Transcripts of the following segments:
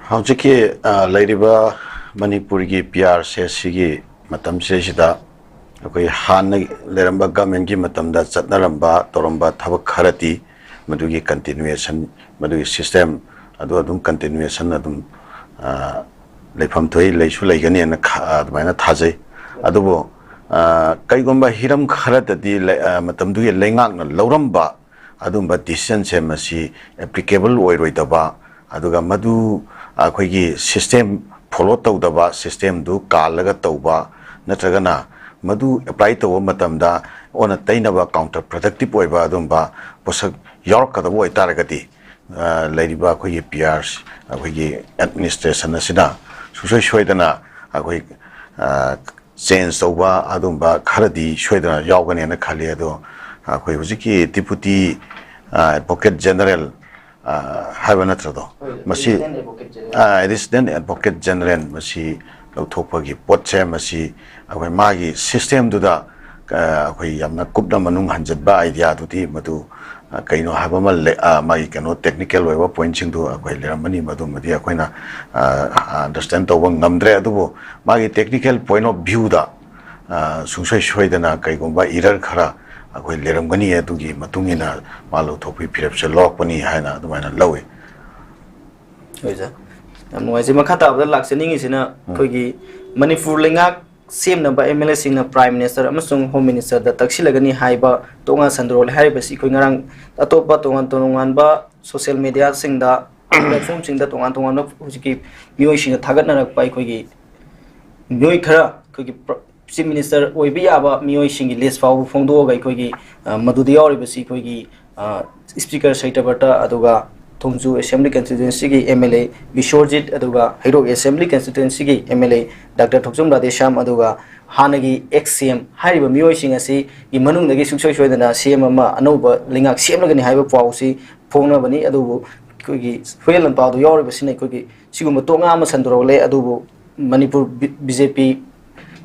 Howjiki Ladiba Manipuri PR says Sigi Matam Seshida okay Han Leramba Gamengi Matam that Satnaramba Toramba Tavakarati Madugi continuation Madui system Adum continuation Adum Lepam Toy Leishu Lagani and Mana Taze Adubo Kaigomba Hiram Karati Matamdui Lengang Loramba Adumba distance Masi applicable Oiroitaba Aduga Madu Akwigi system follow tawdaba system du kalaga tawba natragana madu apply to matamda on a tainaba counterproductive oiba adumba posak york kadabo itaragati ladiba akwigi PRs akwigi administration asida susoi shoidana akwig change tawba adumba kharadi shoidana yawgani na khali ado akwai hujiki deputy advocate general Havanatrado. Masi Resident Advocate General Masi Lautopagi Potche Masi Away Magi system to the Yamna Kupna Manung Hanjaba idea to the Madu Kaino Habama Magicano technical way of pointing to Aqualamani Madu Madia Quena understand the one Namdre Adubo Magi technical point of view da Susha Shoidana Kaigumba Irar Kara. Akwai lerangani adugi matungina malu thopi phirapse lokpani haina adumana lawe hoja amoi je makhata abda laksening isina khogi manipur lenga sem na ba MLA sing na prime minister amasung home minister da taksilagani haiba tonga sandrol haiba si khoi ngarang atopa tongan ba social media sing da platform sing da tongan no hujiki mioi sing thagat na rak pai khogi mioi khara khogi Chief Minister Oibiyaba Miyoi Singi list fau Fondo Gaikogi Madudi Basi Kogi Speaker Saitabata Aduga Tongju Assembly Constituency MLA Bishorjit Aduga Hero Assembly Constituency MLA Dr. Toksum Radesham Aduga Hanagi XCM Hariba Miyoi Singasi Imanung Nagi Suksoi Shoidana CM Anova Lingak CM Lagani Haiba Pausi Pona Bani Adubu Kogi Fuel and Padu Yoribasina Kogi Sigumatonga Sandrole Adubu Manipur BJP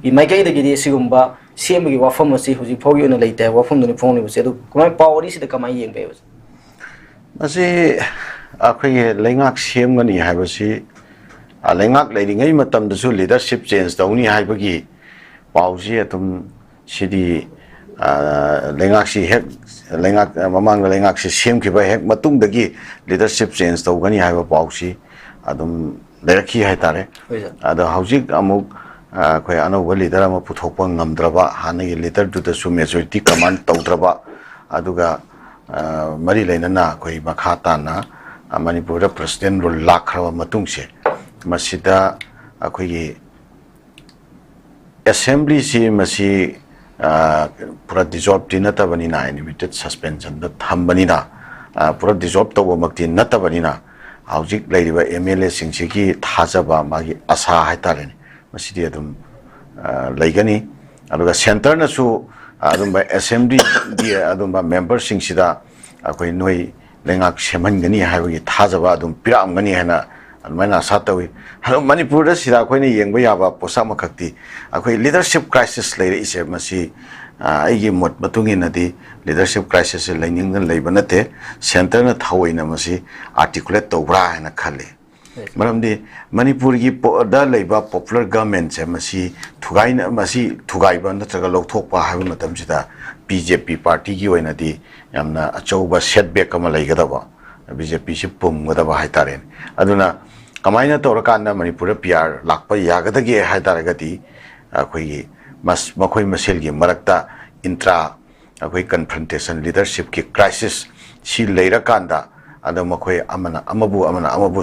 Imagai the Gidi Sigumba, CMG Wafamasi, who's Pogi on a later, Wafum the phone was said, Come on, power is the Kamai and Bears. Masi Akwe Lengak Siemgani Habasi a Lengak Lady Matam the Zoo leadership change the only Hibagi Pausi atum City Lengaksi Heck Lengak among the Lengaksi Siemki Heck Matum the Gi leadership change the Ugani Hiba Pausi Adum Leraki Haitare the Hausik Amok. Koi ano wali dara ma puthokpa ngamdraba hanagi leader to the majority command tawdraba aduga mari lainana koi makhata na Manipur president rul lakhra matungse masida akoi assembly si masi pura dissolve dinata banina unlimited suspension da thambani na pura dissolve to makti nata banina haujik laiba MLA singsi thajaba magi asa haitareni Masidi adum laigani aduga center na su adum by assembly dia adum ba members sing sida akoi noi lengak semangani haiwi thajaba adum piram gani hana almaina satawi halo manipur da sida akoi ni yengba yaba posa makhakti akoi leadership crisis leire ise masi aigi mot matungi nadi leadership crisis laining na leibanate center na thawaina masi articulate tobra hana khale Maramdi Manipuri da labor popular government masi Tugaina masi Tugaiba Natragalok Topa Havimatam Sita BJP party Yuenadi Yamna Achoba setback Kamalagadaba BJP Shipum Wadaba Haitaren Aduna Kamaina Torakana Manipura PR Lakpa Yagadagi Haitaragati Akui Mas Makoi Masilgi Marakta intra Akui confrontation leadership crisis she later kanda Adamakoi Amana Amabu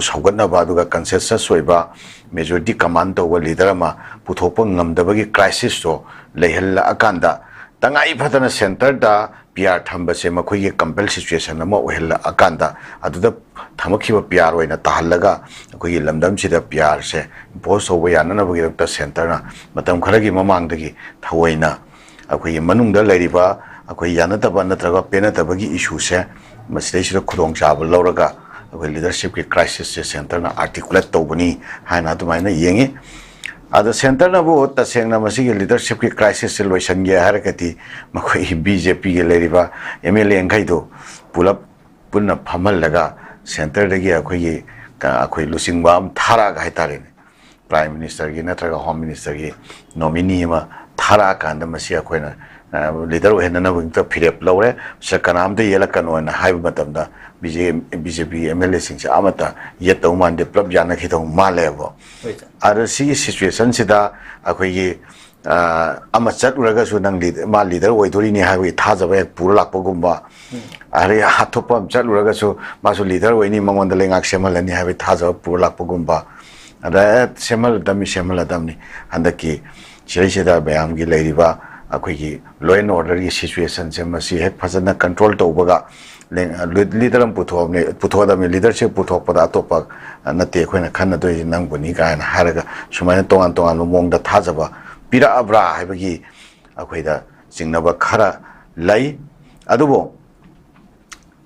Saugana Baduga consensus Soiba majority command over leaderama Putopon Namdabagi crisis to Lehella Akanda Tangai Patana Center da PR Tambase Makoi compel situation Namo Hella Akanda Aduda Tamakiba PR in a Tahalaga Koi Lamdam Sida PR se Post over Yanana Center Matam Karagi Mamandagi Tawaina Akoi Manunda Ladiba Akoi Yanataba Natraga Penatabagi issues Mastation Kudong Jabal Loraga, leadership crisis center na articulate Tobani, Hana to Mina Yengi. At the center of what the Sena Masi leadership crisis situation Harakati, Makoi BJP Leriva, Emily and Kaido, pull up Puna Pamalaga, center the Gia ꯑꯩꯈꯣꯏ ꯂꯨꯆꯤꯡꯕ ꯑꯃ ꯊꯥꯔꯛꯑꯒ ꯍꯥꯏꯇꯥꯔꯦꯅꯦ prime ꯃꯤꯅꯤꯁꯇꯔꯒꯤ ꯅꯠꯇ꯭ꯔꯒ home ꯃꯤꯅꯤꯁꯇꯔꯒꯤ ꯅꯣꯃꯤꯅꯤ ꯑꯃ ꯊꯥꯔꯛꯑꯀꯥꯟꯗ ꯃꯁꯤ ꯑꯩꯈꯣꯏꯅ ꯂꯤꯗꯔ ꯑꯣꯏꯍꯟꯅꯅꯕ ꯐꯤꯔꯦꯞ ꯂꯧꯔꯦ ꯀꯅꯥꯝꯇ ꯌꯦꯠꯂꯛꯀꯅꯣꯅ ꯍꯥꯏꯕ ꯃꯇꯝꯗ BJP MLA ꯁꯤꯡꯁꯦ ꯑꯃꯠꯇ ꯌꯦꯠꯇꯧ ꯃꯥꯟꯗꯦ ꯄꯨꯂꯞ ꯌꯥꯅꯈꯤꯗꯧ ꯃꯥꯜꯂꯦꯕ ꯑꯗ ꯁꯤꯒꯤ ꯁꯤꯆꯨꯋꯦꯁꯟꯁꯤꯗ ꯑꯩꯈꯣꯏꯒꯤ ꯑꯃ ꯆꯠꯂꯨꯔꯒꯁꯨ ꯅꯪ ꯃꯥ ꯂꯤꯗꯔ ꯑꯣꯏꯗꯣꯔꯤꯅꯤ ꯍꯥꯏꯕꯒꯤ ꯊꯥꯖꯕ ꯍꯦꯛ ꯄꯨꯔ ꯂꯥꯛꯄꯒꯨꯝꯕ ꯑꯗꯩ ꯑꯇꯣꯞꯄ ꯑꯃ ꯆꯠꯂꯨꯔꯒꯁꯨ ꯃꯥꯁꯨ ꯂꯤꯗꯔ ꯑꯣꯏꯅꯤ ꯃꯉꯣꯟꯗ ꯂꯩꯉꯥꯛ ꯁꯦꯝꯍꯜꯂꯅꯤ ꯍꯥꯏꯕꯒꯤ ꯊꯥꯖꯕ ꯄꯨꯔ ꯂꯥꯛꯄꯒꯨꯝꯕ ꯑꯗ ꯁꯦꯝꯍꯜꯂꯗꯕꯅꯤ ꯍꯟꯗꯛꯀꯤ ꯁꯤꯗꯩꯁꯤꯗ ꯃꯌꯥꯝꯒꯤ ꯂꯩꯔꯤꯕ ꯑꯩꯈꯣꯏꯒꯤ ꯂꯣ ꯑꯦꯟ ꯑꯣꯔꯗꯔꯒꯤ ꯁꯤꯆꯨꯋꯦꯁꯟꯁꯦ ꯃꯁꯤ ꯍꯦꯛ ꯐꯖꯅ ꯀꯟꯇ꯭ꯔꯣꯜ ꯇꯧꯕꯒ ꯂꯤꯗꯔ ꯑꯃ ꯄꯨꯊꯣꯛꯑꯗꯕꯅꯤ ꯂꯤꯗꯔꯁꯤꯞ ꯄꯨꯊꯣꯛꯄꯗ ꯑꯇꯣꯞꯄ ꯅꯠꯇꯦ ꯑꯩꯈꯣꯏꯅ ꯈꯟꯅꯗꯣꯏꯁꯤ ꯅꯪꯕꯨꯅꯤ ꯀꯥꯏꯅ ꯍꯥꯏꯔꯒ ꯁꯨꯃꯥꯏꯅ ꯇꯣꯉꯥꯟ ꯇꯣꯉꯥꯟꯕ ꯃꯑꯣꯡꯗ ꯊꯥꯖꯕ ꯄꯤꯔꯛꯑꯕ꯭ꯔꯥ ꯍꯥꯏꯕꯒꯤ ꯑꯩꯈꯣꯏꯗ ꯆꯤꯡꯅꯕ ꯈꯔ ꯂꯩ ꯑꯗꯨꯕꯨ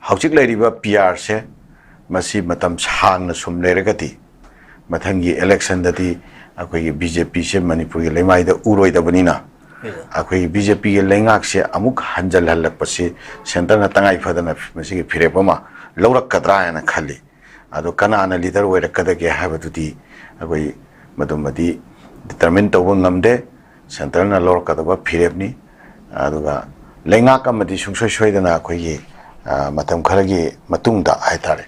ꯍꯧꯖꯤꯛ ꯂꯩꯔꯤꯕ PR ꯁꯦ ꯃꯁꯤ ꯃꯇꯝ ꯁꯥꯡꯅ ꯁꯨꯝ ꯂꯩꯔꯒꯗꯤ ꯃꯊꯪꯒꯤ ꯏꯂꯦꯛꯁꯟꯗꯗꯤ ꯑꯩꯈꯣꯏꯒꯤ BJP ꯁꯦ ꯃꯅꯤꯄꯨꯔꯒꯤ ꯂꯩꯃꯥꯏꯗ ꯎꯔꯣꯏꯗꯕꯅꯤꯅ ꯑꯩꯈꯣꯏꯒꯤ BJPꯒꯤ ꯂꯩꯉꯥꯛꯁꯦ ꯑꯃꯨꯛ ꯍꯟꯖꯜꯍꯜꯂꯛꯄꯁꯤ ꯁꯦꯟꯇꯔꯅ ꯇꯉꯥꯏ ꯐꯗꯅ ꯃꯁꯤꯒꯤ ꯐꯤꯔꯦꯞ ꯑꯃ ꯂꯧꯔꯛꯀꯗ꯭ꯔꯥ ꯍꯥꯏꯅ ꯈꯜꯂꯤ ꯑꯗꯣ ꯀꯅꯥꯅ ꯂꯤꯗꯔ ꯑꯣꯏꯔꯛꯀꯗꯒꯦ ꯍꯥꯏꯕꯗꯨꯗꯤ ꯑꯩꯈꯣই ꯃꯗꯨꯃꯗꯤ ꯗꯤꯇꯔꯃꯤꯟ ꯇꯧꯕ ꯉꯝꯗꯦ ꯁꯦꯟꯇꯔꯅ ꯂꯧꯔꯛꯀꯗꯕ ꯐꯤꯔꯦꯞꯅꯤ ꯑꯗꯨꯒ ꯂꯩꯉꯥꯛ ꯑꯃꯗꯤ ꯁꯨꯡꯁꯣꯏ ꯁꯣꯏꯗꯅ ꯑꯩꯈꯣꯏꯒꯤ ꯃꯇꯝ ꯈꯔꯒꯤ ꯃꯇꯨꯡꯗ ꯍꯥꯏꯇꯥꯔꯦ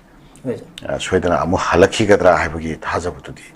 ꯁꯣꯏꯗꯅ ꯑꯃꯨꯛ ꯍꯜꯂꯛꯈꯤꯒꯗ꯭ꯔꯥ ꯍꯥꯏꯕꯒꯤ ꯊꯥꯖꯕꯗꯨꯗꯤ